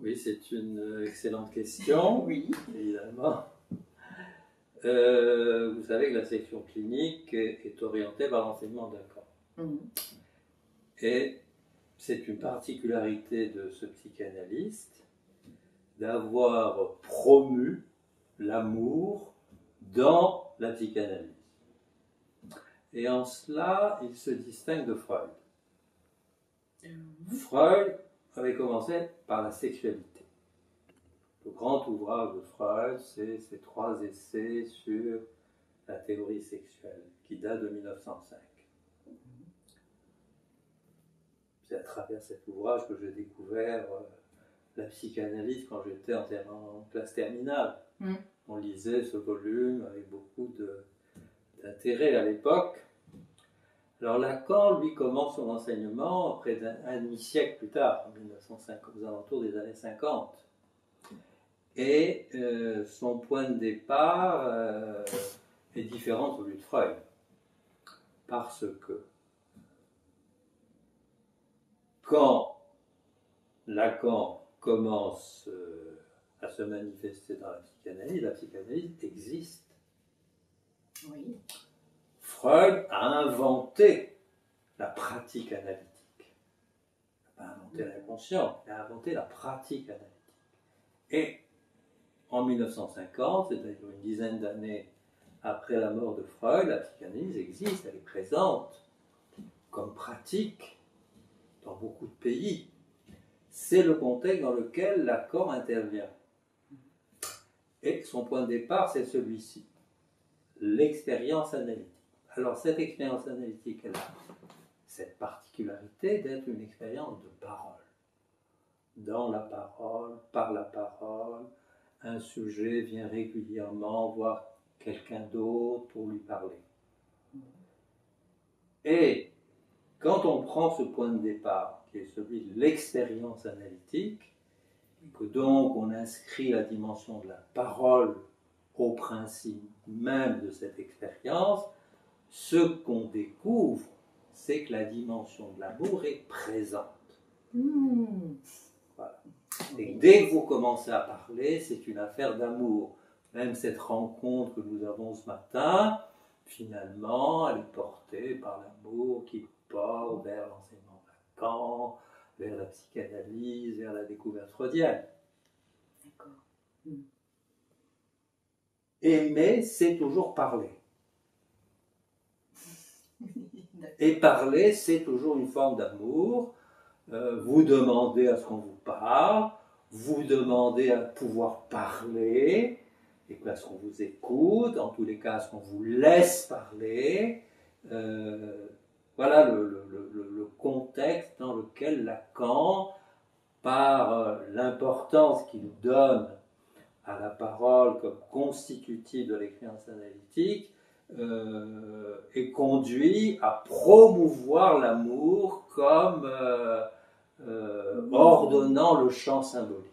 Oui, c'est une excellente question, Oui. évidemment. Vous savez que la section clinique est orientée par l'enseignement d'un corps. Et c'est une particularité de ce psychanalyste d'avoir promu l'amour dans la psychanalyse. Et en cela, il se distingue de Freud. Freud avait commencé par la sexualité. Le grand ouvrage de Freud, c'est ses 3 essais sur la théorie sexuelle, qui date de 1905. C'est à travers cet ouvrage que j'ai découvert la psychanalyse quand j'étais en classe terminale. On lisait ce volume avec beaucoup d'intérêt à l'époque. Alors Lacan, lui, commence son enseignement près d'un demi-siècle plus tard, en 1950, aux alentours des années 50. Et son point de départ est différent de celui de Freud. Parce que quand Lacan commence à se manifester dans la psychanalyse existe. Oui. Freud a inventé la pratique analytique. Il n'a pas inventé l'inconscient, il a inventé la pratique analytique. Et en 1950, c'est-à-dire une dizaine d'années après la mort de Freud, la psychanalyse existe, elle est présente comme pratique dans beaucoup de pays. C'est le contexte dans lequel Lacan intervient. Et son point de départ, c'est celui-ci, l'expérience analytique. Alors cette expérience analytique, elle a cette particularité d'être une expérience de parole. Dans la parole, par la parole, un sujet vient régulièrement voir quelqu'un d'autre pour lui parler. Et quand on prend ce point de départ, qui est celui de l'expérience analytique, et que donc on inscrit la dimension de la parole au principe même de cette expérience, ce qu'on découvre, c'est que la dimension de l'amour est présente. Voilà. Et dès que vous commencez à parler, c'est une affaire d'amour. Même cette rencontre que nous avons ce matin, finalement, elle est portée par l'amour qui porte vers l'enseignement de Lacan, vers la psychanalyse, vers la découverte freudienne. D'accord. Aimer, c'est toujours parler. Et parler, c'est toujours une forme d'amour. Vous demandez à ce qu'on vous parle, vous demandez à pouvoir parler, et à ce qu'on vous écoute, en tous les cas à ce qu'on vous laisse parler. Voilà le contexte dans lequel Lacan, par l'importance qu'il donne à la parole comme constitutive de l'expérience analytique, est conduit à promouvoir l'amour comme ordonnant le champ symbolique.